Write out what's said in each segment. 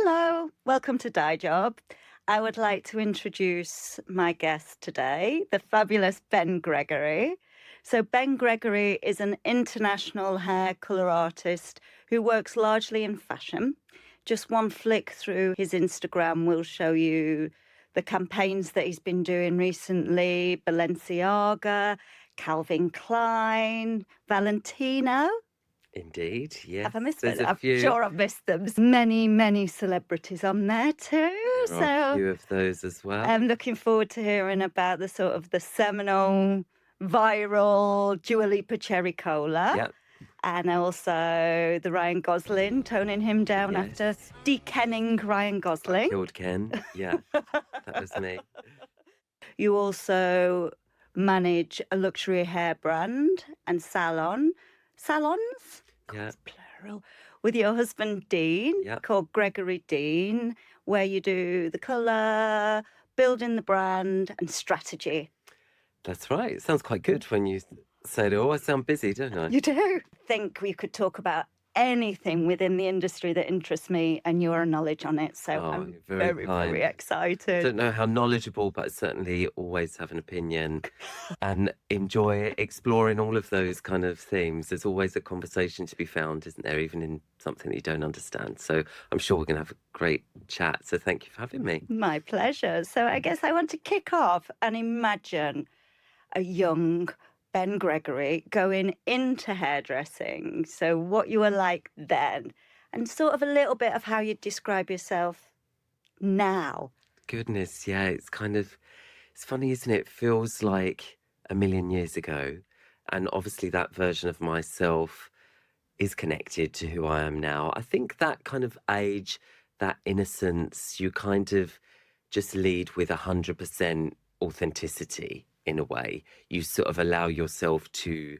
Hello, welcome to Dye Job. I would like to introduce my guest today, the fabulous Ben Gregory. So Ben Gregory is an international hair colour artist who works largely in fashion. Just one flick through his Instagram will show you the campaigns that he's been doing recently: Balenciaga, Calvin Klein, Valentino. Indeed, yes. Have I missed There's it? a I'm few. sure I've missed them. There's many, many celebrities on there too. There are a So few of those as well. I'm looking forward to hearing about the sort of the seminal, viral Dua Lipa Cherry Cola. Yep. And also the Ryan Gosling, toning him down after Yes. de-Kenning Ryan I Gosling. killed Ken. Yeah, that was me. You also manage a luxury hair brand and salons. Yeah. It's plural. With your husband Dean, Yeah. called Gregory Dean, where you do the colour, building the brand, and strategy. That's right. It sounds quite good when you say it all. I sound busy, don't I? You do. Think we could talk about anything within the industry that interests me and your knowledge on it. So I'm you're very, kind. very I excited. don't know how knowledgeable, but I certainly always have an opinion and enjoy exploring all of those kind of themes. There's always a conversation to be found, isn't there, even in something that you don't understand. So I'm sure we're going to have a great chat. So thank you for having me. My pleasure. So I guess I want to kick off and imagine a young Ben Gregory going into hairdressing. So what you were like then, and sort of a little bit of how you describe yourself now. Goodness, yeah, it's funny, isn't it? It feels like a million years ago. And obviously, that version of myself is connected to who I am now. I think that kind of age, that innocence, you kind of just lead with 100% authenticity in a way. You sort of allow yourself to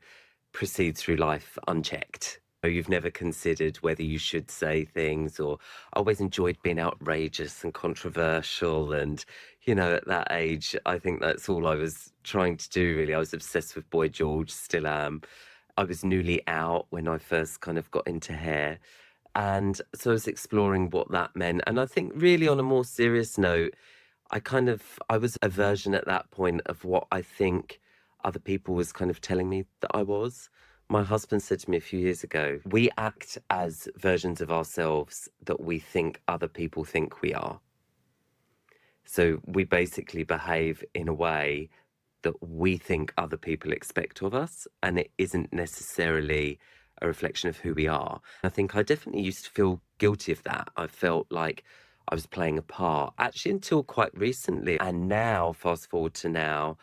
proceed through life unchecked. You've never considered whether you should say things, or I always enjoyed being outrageous and controversial. And, at that age, I think that's all I was trying to do, really. I was obsessed with Boy George, still am. I was newly out when I first kind of got into hair. And so I was exploring what that meant. And I think, really, on a more serious note, I was a version at that point of what I think other people was kind of telling me that I was. My husband said to me a few years ago, we act as versions of ourselves that we think other people think we are. So we basically behave in a way that we think other people expect of us, and it isn't necessarily a reflection of who we are. I think I definitely used to feel guilty of that. I felt like I was playing a part, actually, until quite recently. And now, fast forward to now,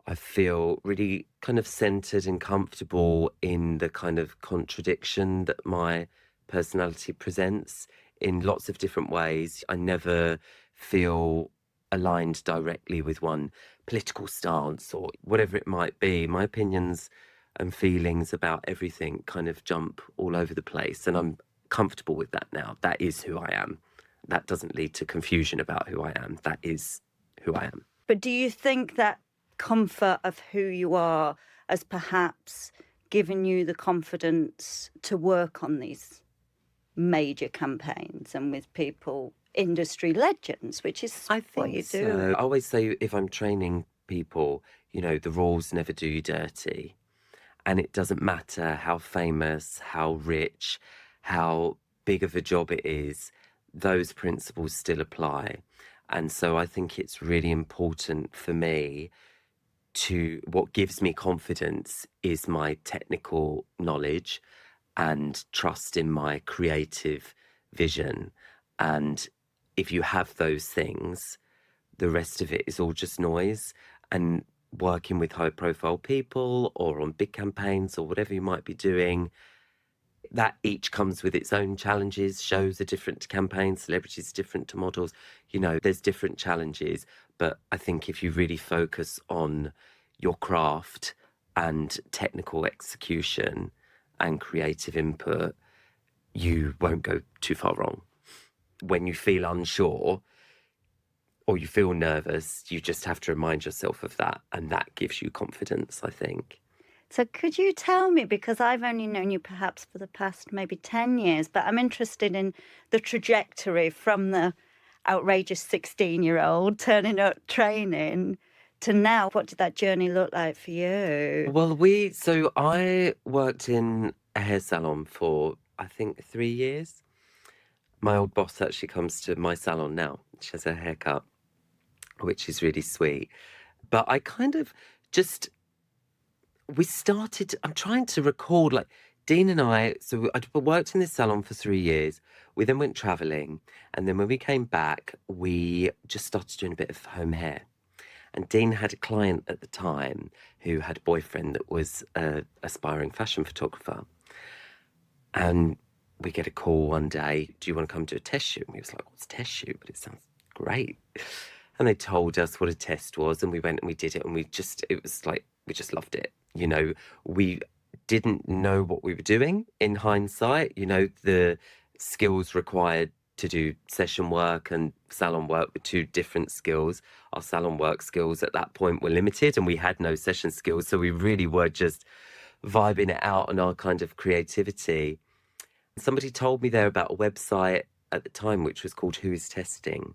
I feel really kind of centered and comfortable in the kind of contradiction that my personality presents in lots of different ways. I never feel aligned directly with one political stance or whatever it might be. My opinions and feelings about everything kind of jump all over the place, and I'm comfortable with that now. That is who I am. That doesn't lead to confusion about who I am. That is who I am. But do you think that comfort of who you are has perhaps given you the confidence to work on these major campaigns and with people, industry legends, which is what you do? I always say, if I'm training people, the rules never do you dirty. And it doesn't matter how famous, how rich, how big of a job it is, those principles still apply. And so I think it's really important for me what gives me confidence is my technical knowledge and trust in my creative vision. And if you have those things, the rest of it is all just noise. And working with high profile people or on big campaigns or whatever you might be doing, that each comes with its own challenges. Shows are different to campaigns, celebrities are different to models. There's different challenges. But I think if you really focus on your craft and technical execution and creative input, you won't go too far wrong. When you feel unsure or you feel nervous, you just have to remind yourself of that, and that gives you confidence, I think. So could you tell me, because I've only known you perhaps for the past maybe 10 years, but I'm interested in the trajectory from the outrageous 16-year-old turning up training to now. What did that journey look like for you? Well, so I worked in a hair salon for, I think, 3 years. My old boss actually comes to my salon now. She has a haircut, which is really sweet. But I kind of just, we started, I'm trying to recall, like, Dean and I, so I'd worked in this salon for 3 years. We then went traveling. And then when we came back, we just started doing a bit of home hair. And Dean had a client at the time who had a boyfriend that was an aspiring fashion photographer. And we get a call one day, do you want to come do a test shoot? And we was like, what's a test shoot? But it sounds great. And they told us what a test was, and we went and we did it, and it was like, we just loved it. You know, we didn't know what we were doing in hindsight. You know, the skills required to do session work and salon work were two different skills. Our salon work skills at that point were limited, and we had no session skills. So we really were just vibing it out on our kind of creativity. Somebody told me there about a website at the time, which was called Who is Testing?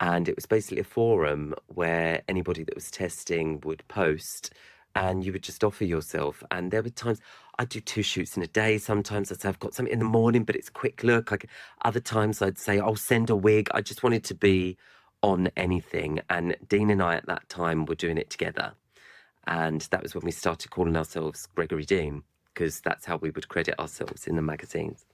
And it was basically a forum where anybody that was testing would post and you would just offer yourself. And there were times I'd do 2 shoots in a day. Sometimes I'd say I've got something in the morning, but it's a quick look. Like other times I'd say I'll send a wig. I just wanted to be on anything. And Dean and I at that time were doing it together. And that was when we started calling ourselves Gregory Dean, because that's how we would credit ourselves in the magazines.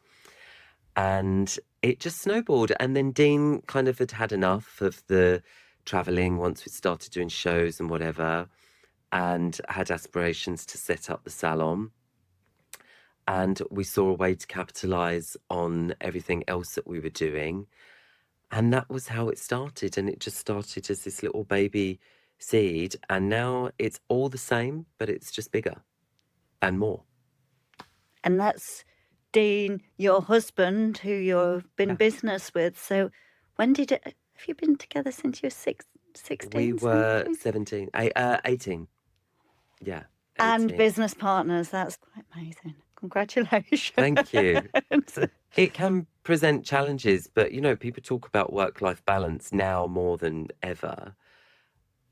And it just snowballed. And then Dean kind of had enough of the traveling once we started doing shows and whatever, and had aspirations to set up the salon. And we saw a way to capitalize on everything else that we were doing. And that was how it started. And it just started as this little baby seed. And now it's all the same, but it's just bigger and more. And that's Dean, your husband, who you've been business with. So when did it, have you been together since you were 16? We were 17? 18. Yeah. 18. And business partners. That's quite amazing. Congratulations. Thank you. It can present challenges, but, you know, people talk about work-life balance now more than ever.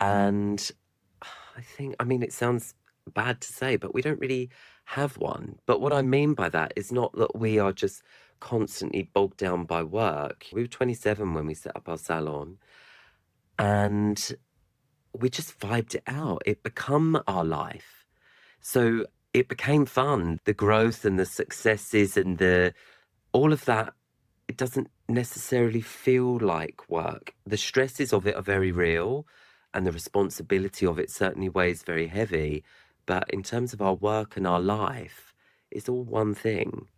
And I mean, it sounds bad to say, but we don't really have one. But what I mean by that is not that we are just constantly bogged down by work. We were 27 when we set up our salon, and we just vibed it out. It became our life. So it became fun. The growth and the successes and all of that, it doesn't necessarily feel like work. The stresses of it are very real, and the responsibility of it certainly weighs very heavy. But in terms of our work and our life, it's all one thing.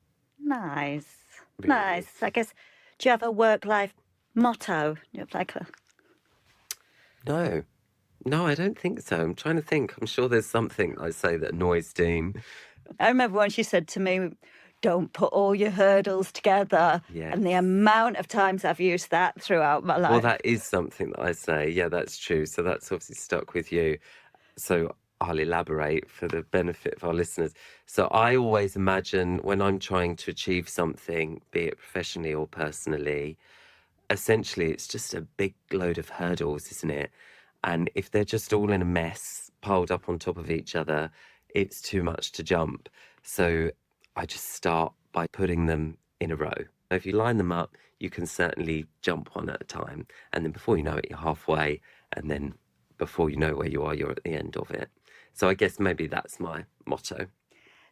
Nice. Really. Nice. I guess, do you have a work-life motto? You have like a... No, I don't think so. I'm trying to think. I'm sure there's something I say that annoys Dean. I remember when she said to me, don't put all your hurdles together. Yes. And the amount of times I've used that throughout my life. Well, that is something that I say. Yeah, that's true. So that's obviously stuck with you. So I'll elaborate for the benefit of our listeners. So I always imagine when I'm trying to achieve something, be it professionally or personally, essentially it's just a big load of hurdles, isn't it? And if they're just all in a mess, piled up on top of each other, it's too much to jump. So I just start by putting them in a row. If you line them up, you can certainly jump one at a time. And then before you know it, you're halfway. And then before you know where you are, you're at the end of it. So I guess maybe that's my motto.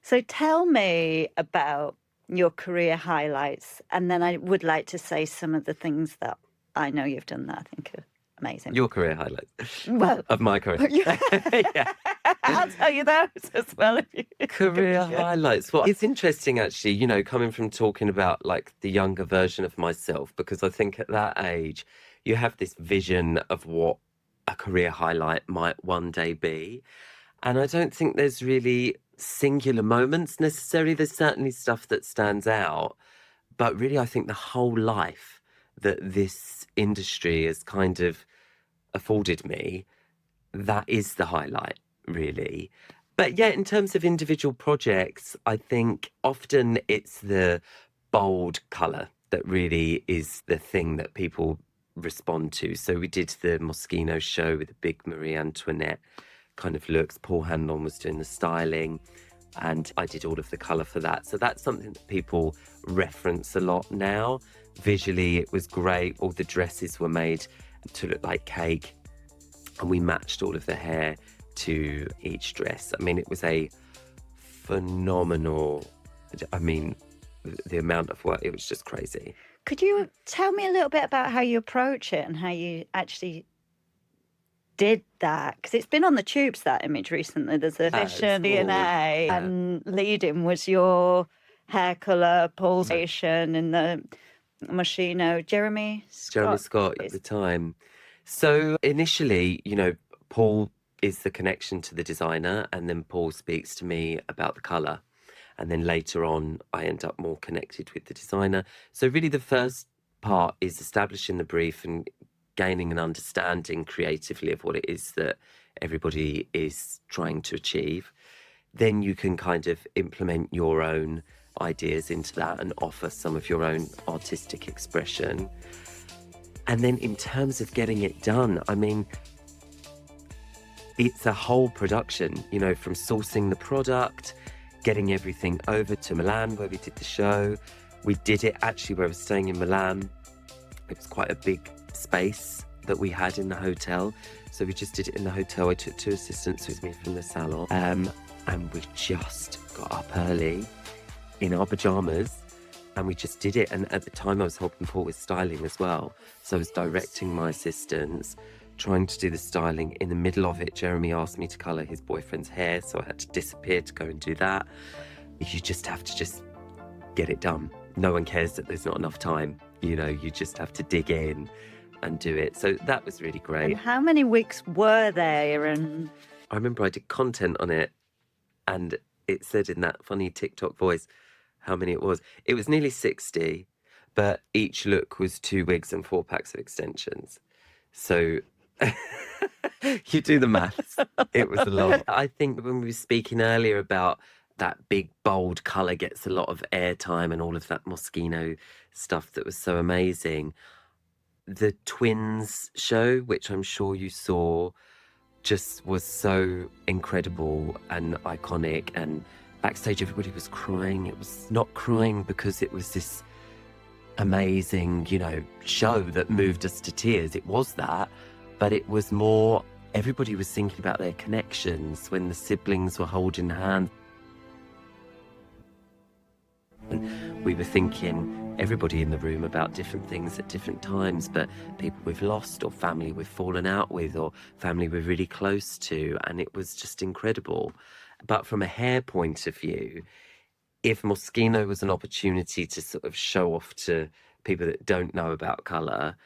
So tell me about your career highlights. And then I would like to say some of the things that I know you've done that I think are amazing. Your career highlights. Well, of my career. Yeah. I'll tell you those as well. Career highlights. Well, it's interesting actually, you know, coming from talking about like the younger version of myself, because I think at that age, you have this vision of what a career highlight might one day be. And I don't think there's really singular moments necessarily. There's certainly stuff that stands out. But really, I think the whole life that this industry has kind of afforded me, that is the highlight, really. But yeah, in terms of individual projects, I think often it's the bold colour that really is the thing that people respond to. So we did the Moschino show with the big Marie Antoinette kind of looks. Paul Hanlon was doing the styling, and I did all of the colour for that. So that's something that people reference a lot now. Visually, it was great. All the dresses were made to look like cake, and we matched all of the hair to each dress. I mean, it was a phenomenal, I mean, the amount of work, it was just crazy. Could you tell me a little bit about how you approach it and how you actually did that? Because it's been on the tubes, that image recently. There's a vision, DNA, and leading was your hair colour, pulsation in the Moschino. Jeremy Scott at the time. So initially, you know, Paul is the connection to the designer, and then Paul speaks to me about the colour. And then later on, I end up more connected with the designer. So really the first part is establishing the brief and gaining an understanding creatively of what it is that everybody is trying to achieve. Then you can kind of implement your own ideas into that and offer some of your own artistic expression. And then in terms of getting it done, I mean, it's a whole production, you know, from sourcing the product, getting everything over to Milan where we did the show. We did it actually where I was staying in Milan. It was quite a big space that we had in the hotel. So we just did it in the hotel. I took 2 assistants with me from the salon. And we just got up early in our pajamas and we just did it. And at the time I was helping Paul with styling as well. So I was directing my assistants, trying to do the styling. In the middle of it, Jeremy asked me to colour his boyfriend's hair, so I had to disappear to go and do that. You just have to just get it done. No one cares that there's not enough time. You know, you just have to dig in and do it. So that was really great. And how many weeks were there? And I remember I did content on it, and it said in that funny TikTok voice how many it was. It was nearly 60, but each look was 2 wigs and 4 packs of extensions. So you do the maths. It was a lot. I think when we were speaking earlier about that big, bold colour gets a lot of airtime and all of that Moschino stuff that was so amazing. The twins show, which I'm sure you saw, just was so incredible and iconic. And backstage, everybody was crying. It was not crying because it was this amazing, you know, show that moved us to tears. It was that. But it was more, everybody was thinking about their connections when the siblings were holding hands. And we were thinking, everybody in the room, about different things at different times, but people we've lost or family we've fallen out with or family we're really close to. And it was just incredible. But from a hair point of view, if Moschino was an opportunity to sort of show off to people that don't know about colour,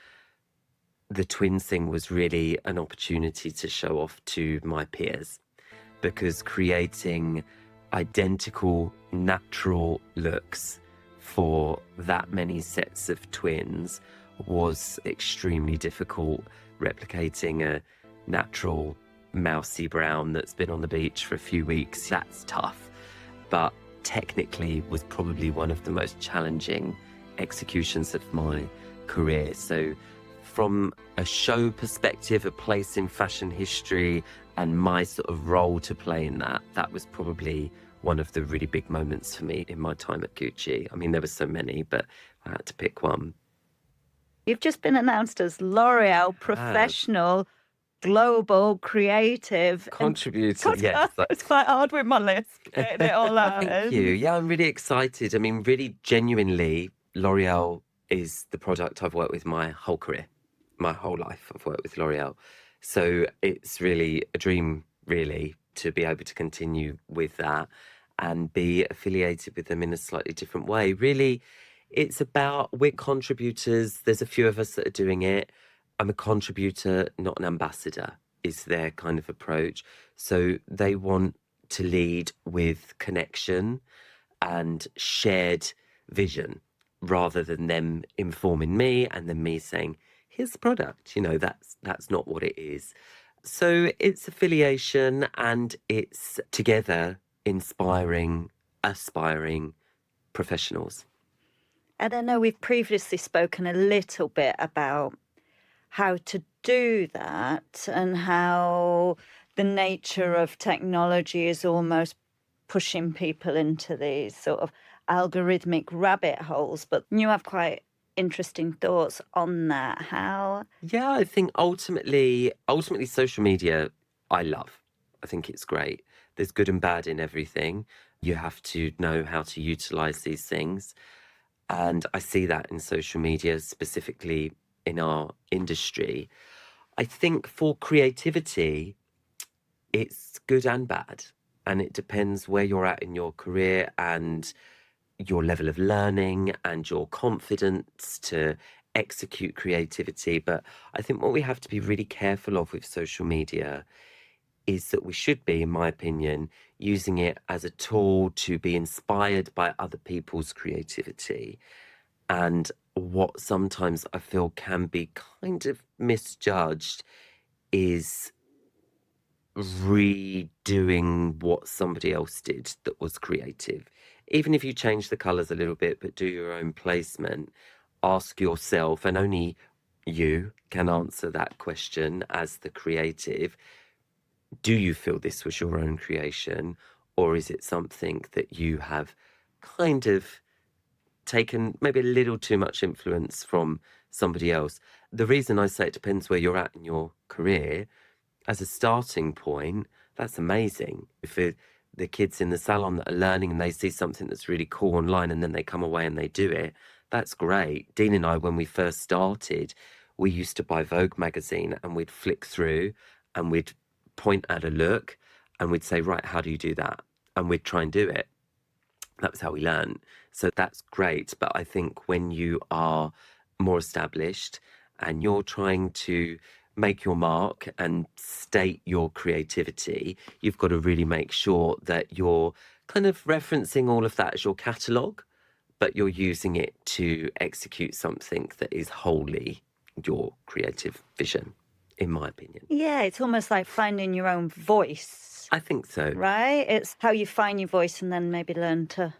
the twins thing was really an opportunity to show off to my peers, because creating identical, natural looks for that many sets of twins was extremely difficult. Replicating a natural mousy brown that's been on the beach for a few weeks, that's tough. But technically was probably one of the most challenging executions of my career. So from a show perspective, a place in fashion history, and my sort of role to play in that, that was probably one of the really big moments for me in my time at Gucci. I mean, there were so many, but I had to pick one. you've just been announced as L'Oreal Professional Global Creative Contributor, yes. It's quite hard with my list, getting it all out. Thank you. Yeah, I'm really excited. I mean, really genuinely, L'Oreal is the product I've worked with my whole career. My whole life I've worked with L'Oreal. So it's really a dream, really, to be able to continue with that and be affiliated with them in a slightly different way. Really, it's about, we're contributors. There's a few of us that are doing it. I'm a contributor, not an ambassador, is their kind of approach. So they want to lead with connection and shared vision, rather than them informing me and then me saying, here's the product. You know, that's not what it is. So it's affiliation and it's together inspiring, aspiring professionals. And I know we've previously spoken a little bit about how to do that and how the nature of technology is almost pushing people into these sort of algorithmic rabbit holes. But you have quite interesting thoughts on that. How? Yeah, I think ultimately social media I love. I think it's great. There's good and bad in everything. You have to know how to utilize these things. And I see that in social media, specifically in our industry. I think for creativity, it's good and bad. And it depends where you're at in your career and your level of learning and your confidence to execute creativity. But I think what we have to be really careful of with social media is that we should be, in my opinion, using it as a tool to be inspired by other people's creativity. And what sometimes I feel can be kind of misjudged is redoing what somebody else did that was creative. Even if you change the colours a little bit, but do your own placement, ask yourself, and only you can answer that question as the creative, do you feel this was your own creation, or is it something that you have kind of taken maybe a little too much influence from somebody else? The reason I say it depends where you're at in your career, as a starting point, that's amazing. If the kids in the salon that are learning and they see something that's really cool online and then they come away and they do it, that's great. Dean and I, when we first started, we used to buy Vogue magazine and we'd flick through and we'd point at a look and we'd say, right, how do you do that? And we'd try and do it. That was how we learned. So that's great. But I think when you are more established and you're trying to make your mark and state your creativity, you've got to really make sure that you're kind of referencing all of that as your catalogue, but you're using it to execute something that is wholly your creative vision, in my opinion. Yeah, it's almost like finding your own voice, I think so. right? It's how you find your voice and then maybe learn to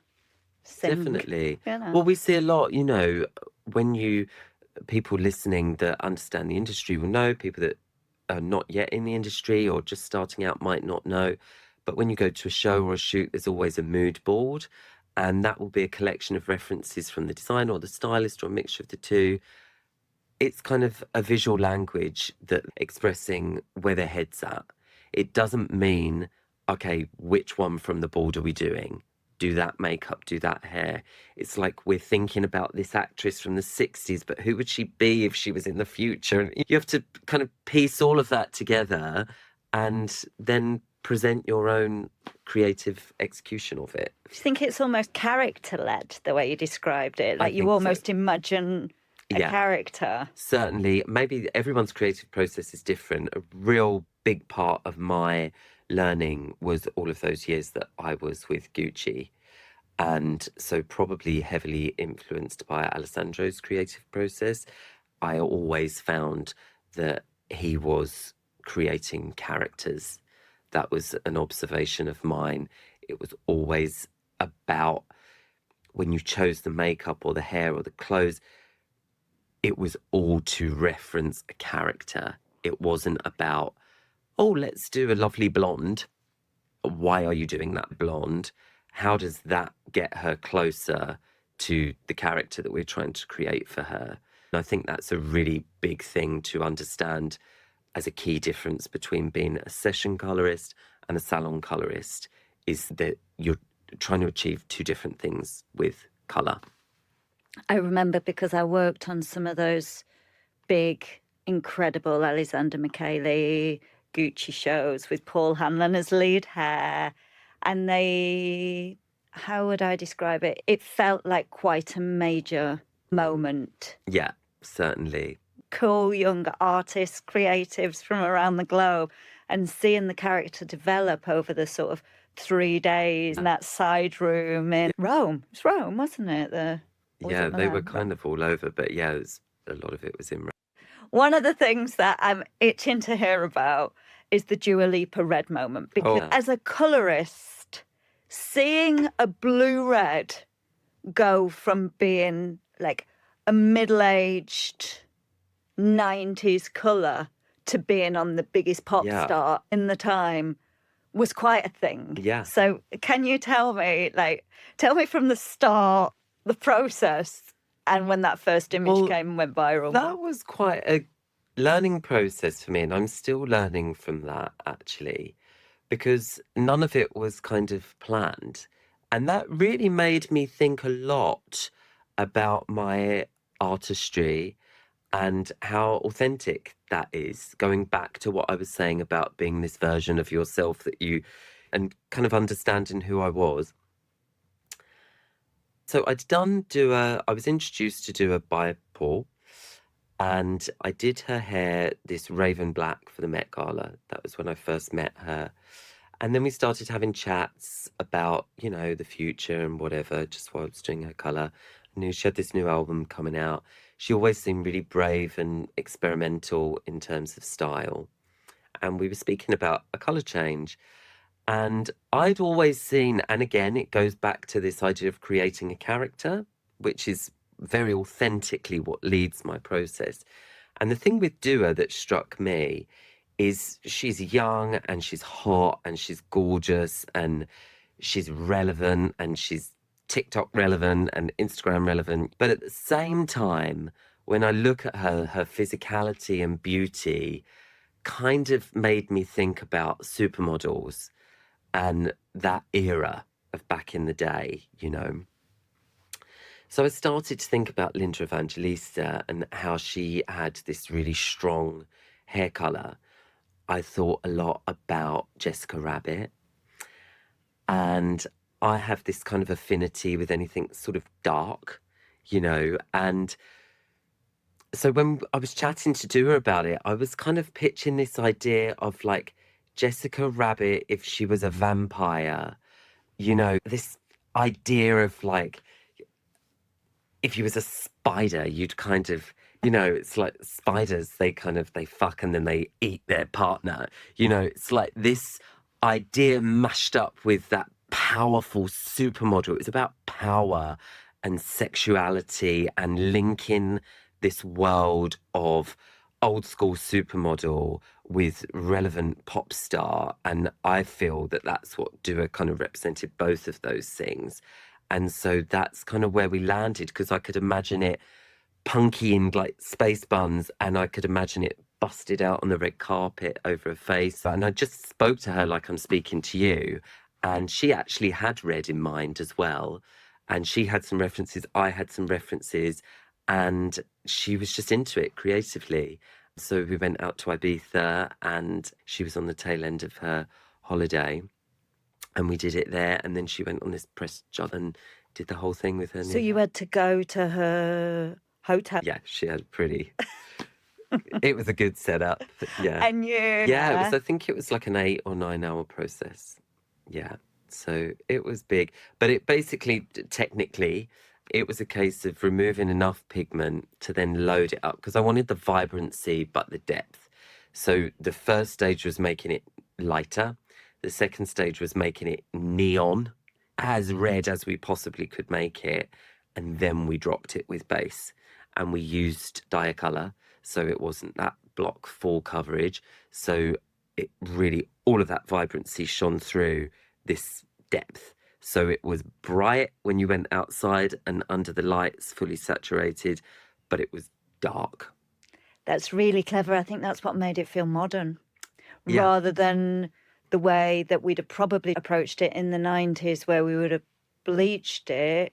sing, Definitely. you know. Well, we see a lot, when people listening that understand the industry will know, people that are not yet in the industry or just starting out might not know. But when you go to a show or a shoot, there's always a mood board, and that will be a collection of references from the designer or the stylist or a mixture of the two. It's kind of a visual language that expressing where their head's at. It doesn't mean, okay, which one from the board are we doing? Do that makeup, do that hair. It's like we're thinking about this actress from the 60s, but who would she be if she was in the future? And you have to kind of piece all of that together and then present your own creative execution of it. Do you think it's almost character-led, the way you described it? I Like you think so. almost imagine a Yeah. character. Certainly, maybe everyone's creative process is different. A real big part of my learning was all of those years that I was with Gucci. And so, probably heavily influenced by Alessandro's creative process. I always found that he was creating characters. That was an observation of mine. It was always about when you chose the makeup or the hair or the clothes, it was all to reference a character. It wasn't about, oh, let's do a lovely blonde. Why are you doing that blonde? How does that get her closer to the character that we're trying to create for her? And I think that's a really big thing to understand as a key difference between being a session colorist and a salon colorist, is that you're trying to achieve two different things with color. I remember because I worked on some of those big, incredible Alexander Michele Gucci shows with Paul Hanlon as lead hair. And they, how would I describe it? It felt like quite a major moment. Yeah, certainly. Cool young artists, creatives from around the globe, and seeing the character develop over the sort of 3 days in that side room in Rome. It's Rome, wasn't it? Was Yeah, it they were Milan? kind of all over, but yeah, a lot of it was in. One of the things that I'm itching to hear about is the Dua Lipa red moment. Because Oh. as a colorist, seeing a blue red go from being like a middle-aged 90s color to being on the biggest pop Yeah. star in the time was quite a thing. Yeah. So can you tell me from the start, the process, and when that first image came and went viral? That was quite a learning process for me, and I'm still learning from that, actually, because none of it was kind of planned. And that really made me think a lot about my artistry and how authentic that is, going back to what I was saying about being this version of yourself and kind of understanding who I was. So I was introduced to Dua by Paul, and I did her hair this raven black for the Met Gala. That was when I first met her. And then we started having chats about, the future and whatever, just while I was doing her colour. I knew she had this new album coming out. She always seemed really brave and experimental in terms of style. And we were speaking about a colour change. And I'd always seen, and again, it goes back to this idea of creating a character, which is very authentically what leads my process. And the thing with Dua that struck me is she's young and she's hot and she's gorgeous and she's relevant and she's TikTok relevant and Instagram relevant. But at the same time, when I look at her physicality and beauty kind of made me think about supermodels and that era of back in the day, So I started to think about Linda Evangelista and how she had this really strong hair colour. I thought a lot about Jessica Rabbit, and I have this kind of affinity with anything sort of dark, and so when I was chatting to Dua about it, I was kind of pitching this idea of like Jessica Rabbit if she was a vampire, this idea of like if you was a spider, you'd kind of, it's like spiders, they fuck and then they eat their partner. It's like this idea mashed up with that powerful supermodel. It's about power and sexuality and linking this world of old school supermodel with relevant pop star. And I feel that that's what Dua kind of represented, both of those things. And so that's kind of where we landed, because I could imagine it punky in like space buns, and I could imagine it busted out on the red carpet over her face. And I just spoke to her like I'm speaking to you. And she actually had red in mind as well. And she had some references, I had some references, and she was just into it creatively. So we went out to Ibiza, and she was on the tail end of her holiday. And we did it there, and then she went on this press job and did the whole thing with her. So you had to go to her hotel? Yeah, she had it was a good setup. Yeah. And you? Yeah, I think it was like an 8 or 9 hour process. Yeah. So it was big. But it basically, technically, it was a case of removing enough pigment to then load it up, because I wanted the vibrancy but the depth. So the first stage was making it lighter. The second stage was making it neon, as red as we possibly could make it. And then we dropped it with base. And we used dye color, so it wasn't that block full coverage. So it really, all of that vibrancy shone through this depth. So it was bright when you went outside and under the lights, fully saturated, but it was dark. That's really clever. I think that's what made it feel modern, Yeah. rather than the way that we'd have probably approached it in the 90s, where we would have bleached it,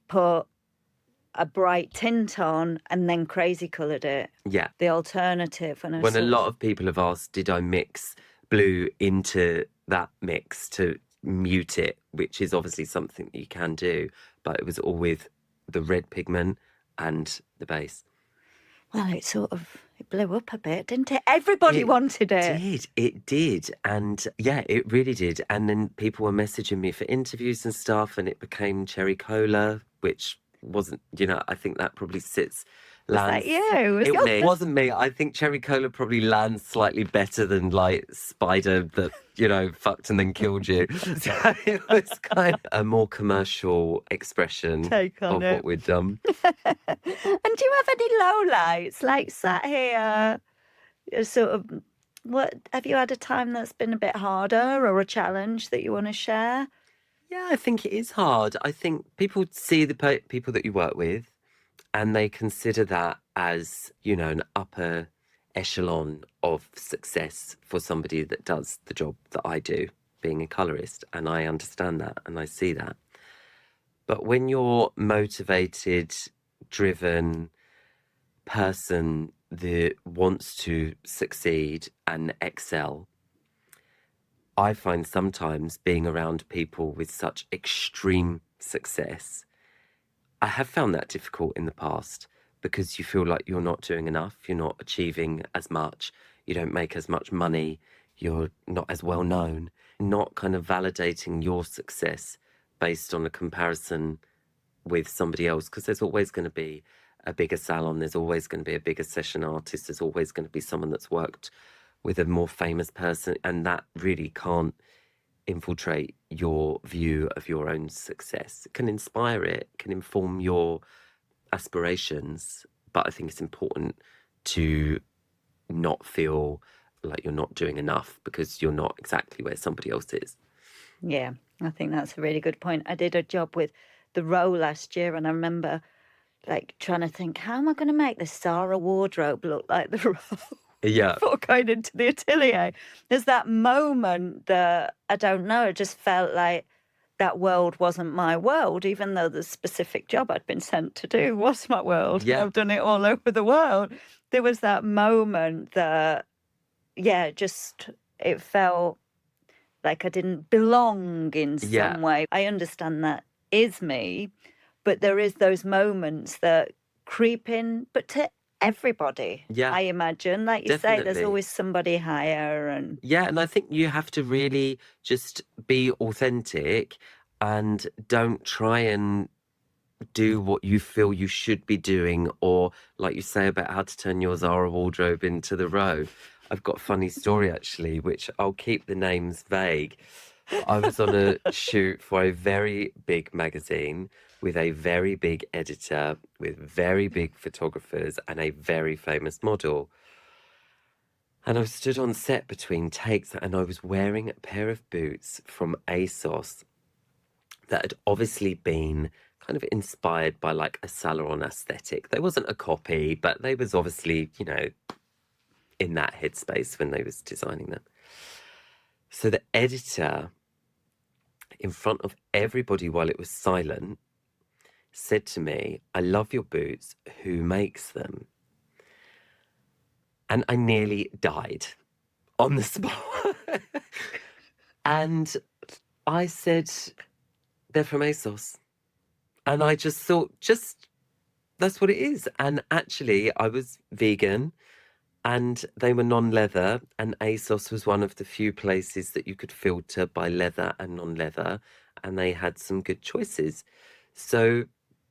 put a bright tint on, and then crazy coloured it. Yeah. The alternative. And When a lot of people have asked, did I mix blue into that mix to mute it, which is obviously something that you can do, but it was all with the red pigment and the base. Well, it blew up a bit, didn't it? Everybody wanted it. It did. And yeah, it really did. And then people were messaging me for interviews and stuff, and it became Cherry Cola, which wasn't, I think that probably Was that lands. you? Was It wasn't me. I think cherry cola probably lands slightly better than like spider that, fucked and then killed you. So it was kind of a more commercial expression take on of it. what we'd done. And do you have any lowlights, like sat here, sort of, what have you had a time that's been a bit harder or a challenge that you want to share? Yeah, I think it is hard. I think people see the people that you work with and they consider that as, an upper echelon of success for somebody that does the job that I do, being a colorist. And I understand that and I see that. But when you're motivated, driven person that wants to succeed and excel, I find sometimes being around people with such extreme success, I have found that difficult in the past because you feel like you're not doing enough, you're not achieving as much, you don't make as much money, you're not as well known, not kind of validating your success based on a comparison with somebody else, because there's always going to be a bigger salon, there's always going to be a bigger session artist, there's always going to be someone that's worked with a more famous person, and that really can't infiltrate your view of your own success. It can inspire it, can inform your aspirations, but I think it's important to not feel like you're not doing enough because you're not exactly where somebody else is. Yeah, I think that's a really good point. I did a job with the Row last year, and I remember like trying to think, how am I going to make the Sarah wardrobe look like the Row? Yeah. Before going into the atelier, there's that moment that I don't know, it just felt like that world wasn't my world, even though the specific job I'd been sent to do was my world. Yeah. I've done it all over the world. There was that moment that, yeah, just it felt like I didn't belong in Yeah. some way. I understand that is me, but there is those moments that creep in, but to everybody, Yeah, I imagine. Like you say, there's definitely. always somebody higher and Yeah, and I think you have to really just be authentic and don't try and do what you feel you should be doing, or like you say about how to turn your Zara wardrobe into the Row. I've got a funny story actually, which I'll keep the names vague. I was on a shoot for a very big magazine with a very big editor, with very big photographers, and a very famous model. And I stood on set between takes and I was wearing a pair of boots from ASOS that had obviously been kind of inspired by like a salon aesthetic. They wasn't a copy, but they was obviously, in that headspace when they was designing them. So the editor, in front of everybody while it was silent, said to me, "I love your boots. Who makes them?" And I nearly died on the spot. And I said, "They're from ASOS." And I just thought, that's what it is. And actually, I was vegan and they were non-leather, and ASOS was one of the few places that you could filter by leather and non-leather, and they had some good choices. So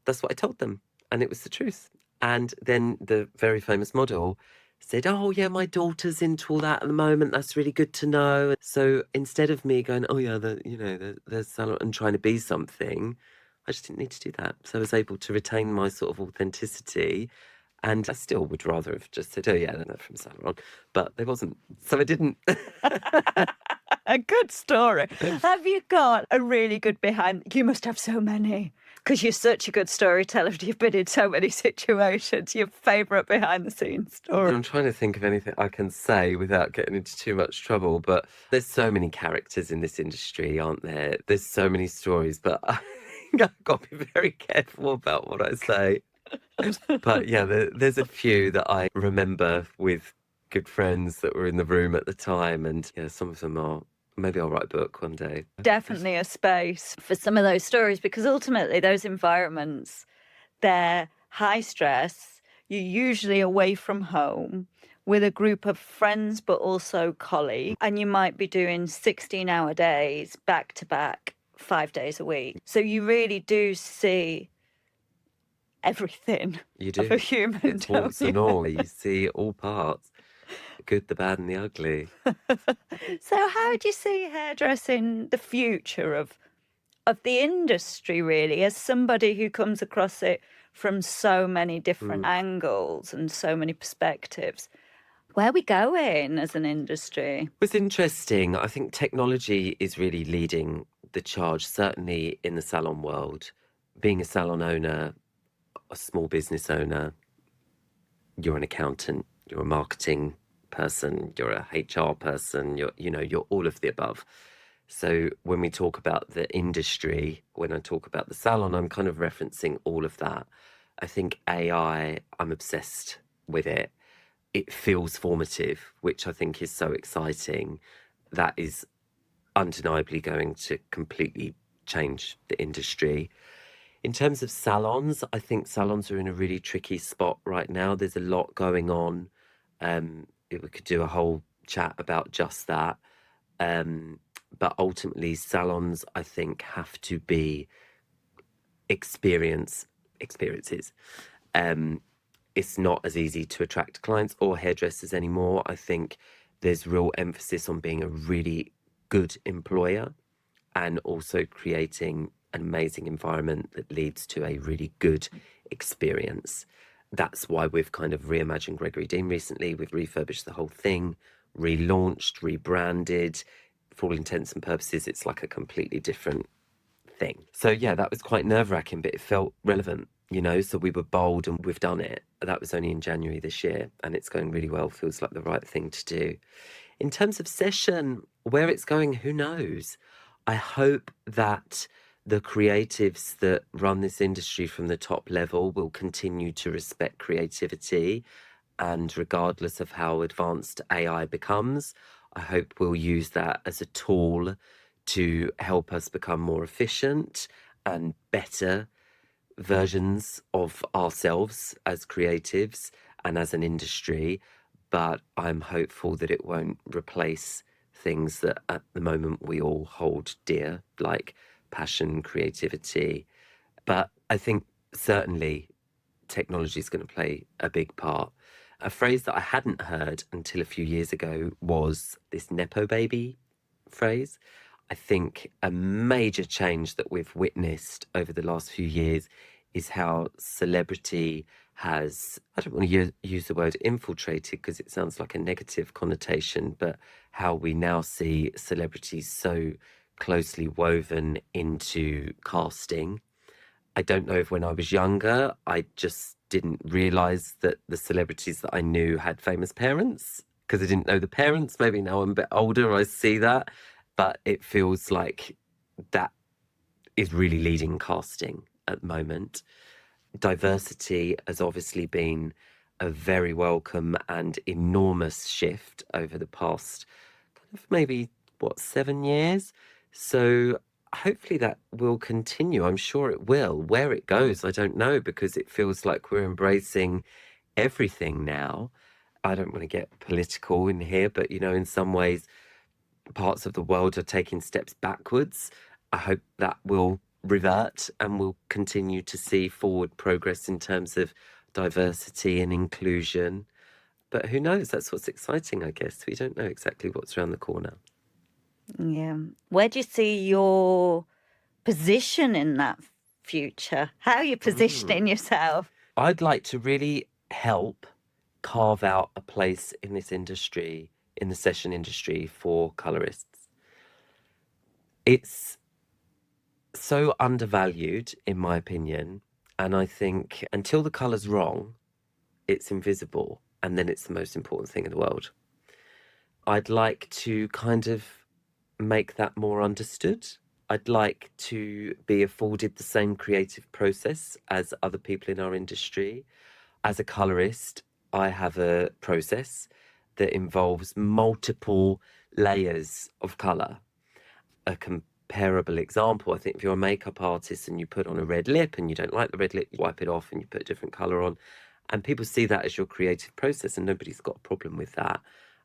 that's what I told them, and it was the truth. And then the very famous model said, "Oh yeah, my daughter's into all that at the moment. That's really good to know." So instead of me going, "Oh yeah, the salon," and trying to be something, I just didn't need to do that. So I was able to retain my sort of authenticity. And I still would rather have just said, "Oh yeah, they're from Salon," but they wasn't. So I didn't. a good story. Have you got a really good behind? You must have so many because you're such a good storyteller. You've been in so many situations. Your favourite behind the scenes story? I'm trying to think of anything I can say without getting into too much trouble, but there's so many characters in this industry, aren't there? There's so many stories, but I think I've got to be very careful about what I say. But yeah, there's a few that I remember with good friends that were in the room at the time, and yeah, some of them are. Maybe I'll write a book one day. Definitely a space for some of those stories because ultimately those environments, they're high stress. You're usually away from home with a group of friends, but also colleagues, and you might be doing 16-hour days back to back, 5 days a week. So you really do see everything You of a do. human, It's don't warts you? and all. You see all parts, the good, the bad, and the ugly. So how do you see hairdressing the future of the industry, really, as somebody who comes across it from so many different Mm. angles and so many perspectives? Where are we going as an industry? It's interesting. I think technology is really leading the charge, certainly in the salon world. Being a salon owner, a small business owner, you're an accountant, you're a marketing person, you're a HR person, you're all of the above. So when we talk about the industry, when I talk about the salon, I'm kind of referencing all of that. I think AI, I'm obsessed with it. It feels formative, which I think is so exciting. That is undeniably going to completely change the industry. In terms of salons, I think salons are in a really tricky spot right now. There's a lot going on. We could do a whole chat about just that. But ultimately, salons, I think, have to be experiences. Um, it's not as easy to attract clients or hairdressers anymore. I think there's real emphasis on being a really good employer and also creating an amazing environment that leads to a really good experience. That's why we've kind of reimagined Gregory Dean recently. We've refurbished the whole thing, relaunched, rebranded. For all intents and purposes, it's like a completely different thing. So yeah, that was quite nerve-wracking, but it felt relevant, so we were bold and we've done it. That was only in January this year and it's going really well. Feels like the right thing to do. In terms of session, where it's going, who knows? I hope that the creatives that run this industry from the top level will continue to respect creativity. And regardless of how advanced AI becomes, I hope we'll use that as a tool to help us become more efficient and better versions of ourselves as creatives and as an industry. But I'm hopeful that it won't replace things that at the moment we all hold dear, like passion, creativity. But I think certainly technology is going to play a big part. A phrase that I hadn't heard until a few years ago was this Nepo baby phrase. I think a major change that we've witnessed over the last few years is how celebrity has, I don't want to use the word infiltrated because it sounds like a negative connotation, but how we now see celebrities so closely woven into casting. I don't know if when I was younger, I just didn't realize that the celebrities that I knew had famous parents because I didn't know the parents. Maybe now I'm a bit older, I see that. But it feels like that is really leading casting at the moment. Diversity has obviously been a very welcome and enormous shift over the past kind of maybe, 7 years? So hopefully that will continue. I'm sure it will. Where it goes, I don't know, because it feels like we're embracing everything now. I don't want to get political in here, but in some ways, parts of the world are taking steps backwards. I hope that will revert and we'll continue to see forward progress in terms of diversity and inclusion. But who knows? That's what's exciting, I guess. We don't know exactly what's around the corner. Yeah. Where do you see your position in that future? How are you Mm. positioning yourself? I'd like to really help carve out a place in this industry, in the session industry for colorists. It's so undervalued, in my opinion. And I think until the colour's wrong, it's invisible. And then it's the most important thing in the world. I'd like to kind of make that more understood. I'd like to be afforded the same creative process as other people in our industry. As a colorist, I have a process that involves multiple layers of color. A comparable example, I think if you're a makeup artist and you put on a red lip and you don't like the red lip, you wipe it off and you put a different color on. And people see that as your creative process and nobody's got a problem with that.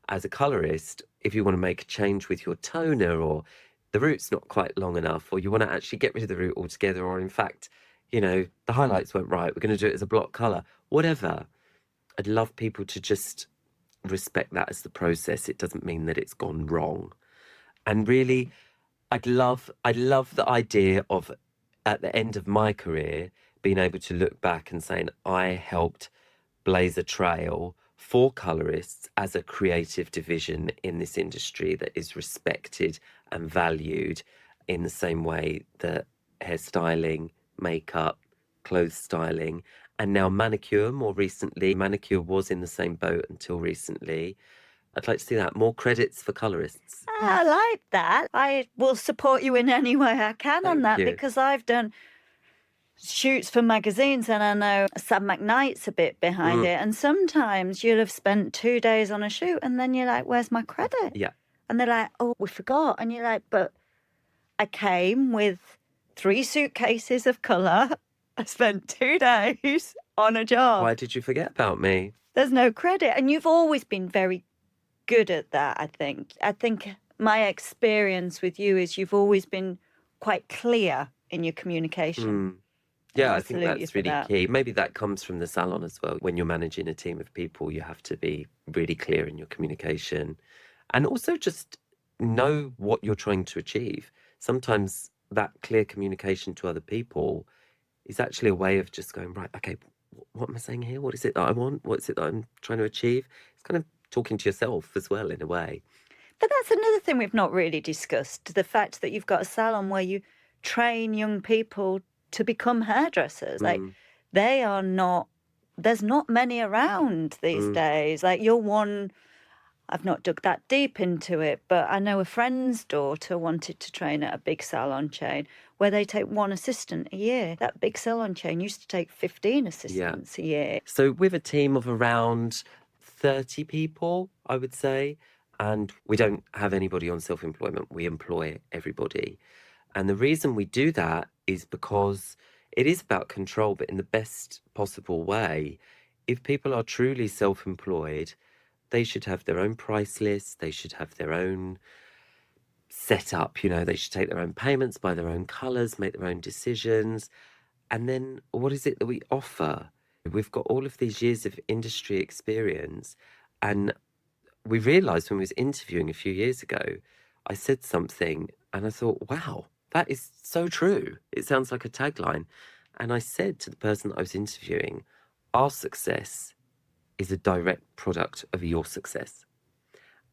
As a colorist, if you want to make a change with your toner or the root's not quite long enough, or you want to actually get rid of the root altogether, or in fact, the highlights weren't right. We're going to do it as a block colour. Whatever. I'd love people to just respect that as the process. It doesn't mean that it's gone wrong. And really, I'd love the idea of, at the end of my career, being able to look back and saying, I helped blaze a trail for colourists as a creative division in this industry that is respected and valued in the same way that hairstyling, makeup, clothes styling, and now manicure more recently. Manicure was in the same boat until recently. I'd like to see that. More credits for colourists. I like that. I will support you in any way I can on Thank that you. because I've done shoots for magazines and I know Sam McKnight's a bit behind it. And sometimes you'll have spent 2 days on a shoot and then you're like, where's my credit? Yeah. And they're like, oh, we forgot. And you're like, but I came with 3 suitcases of colour. I spent 2 days on a job. Why did you forget about me? There's no credit. And you've always been very good at that, I think. I think my experience with you is you've always been quite clear in your communication. Yeah, I I think salute you that's for really that. key. Maybe that comes from the salon as well. When you're managing a team of people, you have to be really clear in your communication and also just know what you're trying to achieve. Sometimes that clear communication to other people is actually a way of just going, right, okay, what am I saying here? What is it that I want? What is it that I'm trying to achieve? It's kind of talking to yourself as well, in a way. But that's another thing we've not really discussed, the fact that you've got a salon where you train young people to become hairdressers. Like, they are not, there's not many around these days. Like, you're one, I've not dug that deep into it, but I know a friend's daughter wanted to train at a big salon chain where they take 1 assistant a year. That big salon chain used to take 15 assistants a year. So with a team of around 30 people, I would say, and we don't have anybody on self-employment, we employ everybody. And the reason we do that is because it is about control, but in the best possible way. If people are truly self-employed, they should have their own price list, they should have their own setup, they should take their own payments, buy their own colours, make their own decisions. And then what is it that we offer? We've got all of these years of industry experience. And we realised when we was interviewing a few years ago, I said something and I thought, wow, that is so true. It sounds like a tagline. And I said to the person that I was interviewing, our success is a direct product of your success.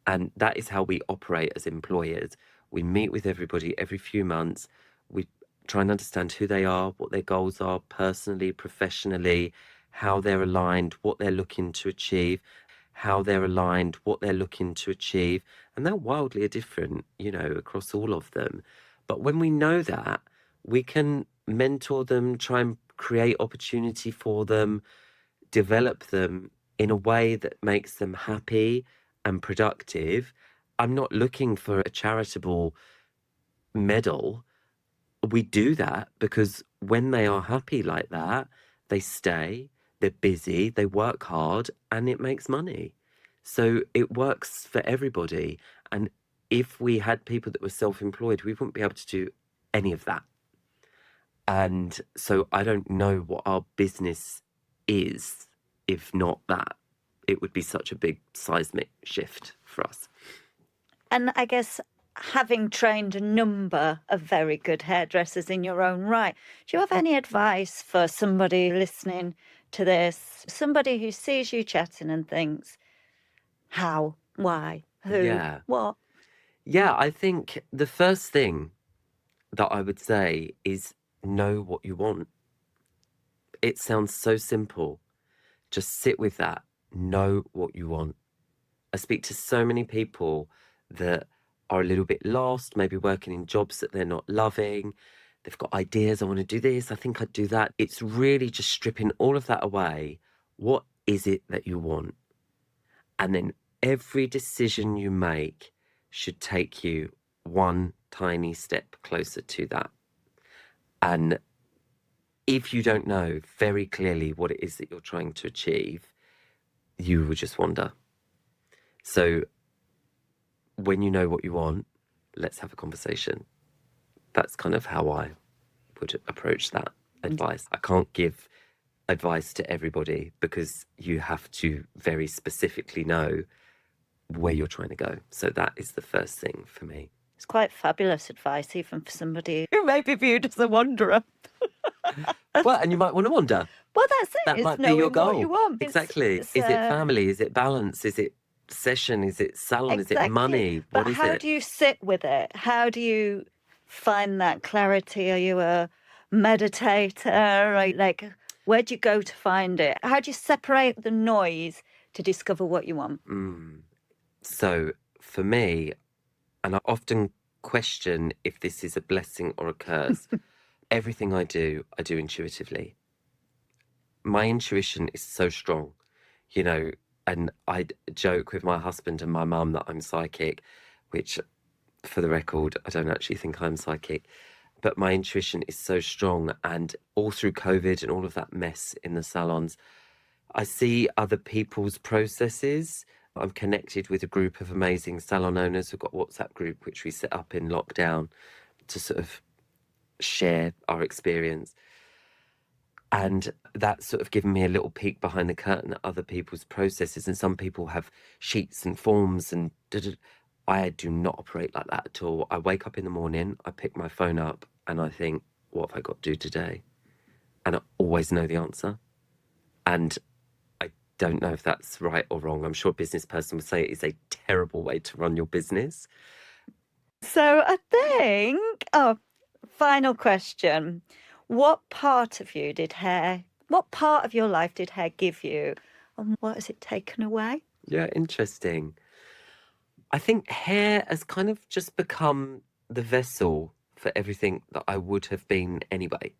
And that is how we operate as employers. We meet with everybody every few months. We try and understand who they are, what their goals are personally, professionally, how they're aligned, what they're looking to achieve, how they're aligned, what they're looking to achieve. And they're wildly different, across all of them. But when we know that, we can mentor them, try and create opportunity for them, develop them in a way that makes them happy and productive. I'm not looking for a charitable medal. We do that because when they are happy like that, they stay, they're busy, they work hard, and it makes money. So it works for everybody. And if we had people that were self-employed, we wouldn't be able to do any of that. And so I don't know what our business is if not that. It would be such a big seismic shift for us. And I guess having trained a number of very good hairdressers in your own right, do you have any advice for somebody listening to this? Somebody who sees you chatting and thinks, how, why, who, Yeah. what? Yeah, I think the first thing that I would say is know what you want. It sounds so simple. Just sit with that. Know what you want. I speak to so many people that are a little bit lost, maybe working in jobs that they're not loving. They've got ideas. I want to do this. I think I'd do that. It's really just stripping all of that away. What is it that you want? And then every decision you make should take you one tiny step closer to that. And if you don't know very clearly what it is that you're trying to achieve, you will just wander. So when you know what you want, let's have a conversation. That's kind of how I would approach that. advice. I can't give advice to everybody because you have to very specifically know where you're trying to go. So that is the first thing for me. It's quite fabulous advice, even for somebody who may be viewed as a wanderer. Well, and you might want to wander. Well, that's it. That It's might be your knowing what you goal. want. Exactly. It's, Is it family? Is it balance? Is it session? Is it salon? Is it money? But What is how it? do you sit with it? How do you find that clarity? Are you a meditator? Where do you go to find it? How do you separate the noise to discover what you want? So for me, and I often question if this is a blessing or a curse, everything I do intuitively. My intuition is so strong, you know, and I joke with my husband and my mum that I'm psychic, which, for the record, I don't actually think I'm psychic. But my intuition is so strong, and all through COVID and all of that mess in the salons, I see other people's processes. I'm connected with a group of amazing salon owners. We've got a WhatsApp group, which we set up in lockdown to sort of share our experience. And that's sort of given me a little peek behind the curtain at other people's processes. And some people have sheets and forms and I do not operate like that at all. I wake up in the morning, I pick my phone up and I think, what have I got to do today? And I always know the answer. And I don't know if that's right or wrong. I'm sure a business person would say it is a terrible way to run your business. So I think, final question. What part of your life did hair give you? And what has it taken away? Yeah, interesting. I think hair has kind of just become the vessel for everything that I would have been anyway.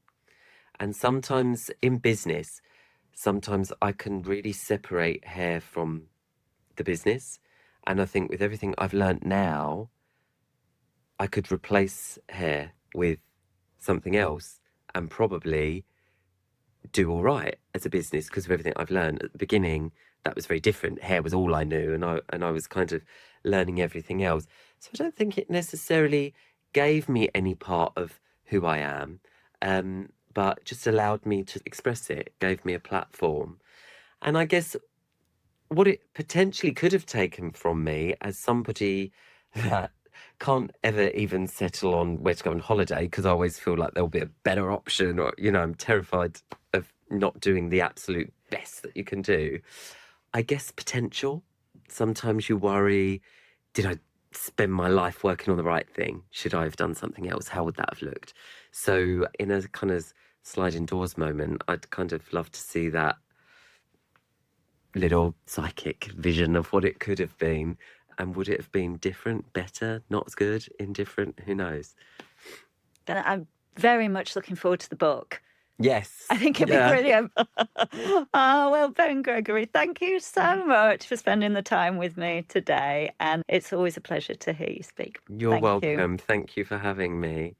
And sometimes in business, sometimes I can really separate hair from the business. And I think with everything I've learnt now, I could replace hair with something else and probably do all right as a business because of everything I've learned. At the beginning, that was very different. Hair was all I knew, and I was kind of learning everything else. So I don't think it necessarily gave me any part of who I am, but just allowed me to express it, gave me a platform. And I guess what it potentially could have taken from me as somebody that can't ever even settle on where to go on holiday because I always feel like there'll be a better option, or, you know, I'm terrified of not doing the absolute best that you can do. I guess potential. Sometimes you worry, did I spend my life working on the right thing? Should I have done something else? How would that have looked? So in a kind of sliding doors moment, I'd kind of love to see that little psychic vision of what it could have been. And would it have been different, better, not as good, indifferent? Who knows? And I'm very much looking forward to the book. Yes. I think it'd be brilliant. Well, Ben Gregory, thank you so much for spending the time with me today. And it's always a pleasure to hear you speak. You're Thank you. welcome. Thank you for having me.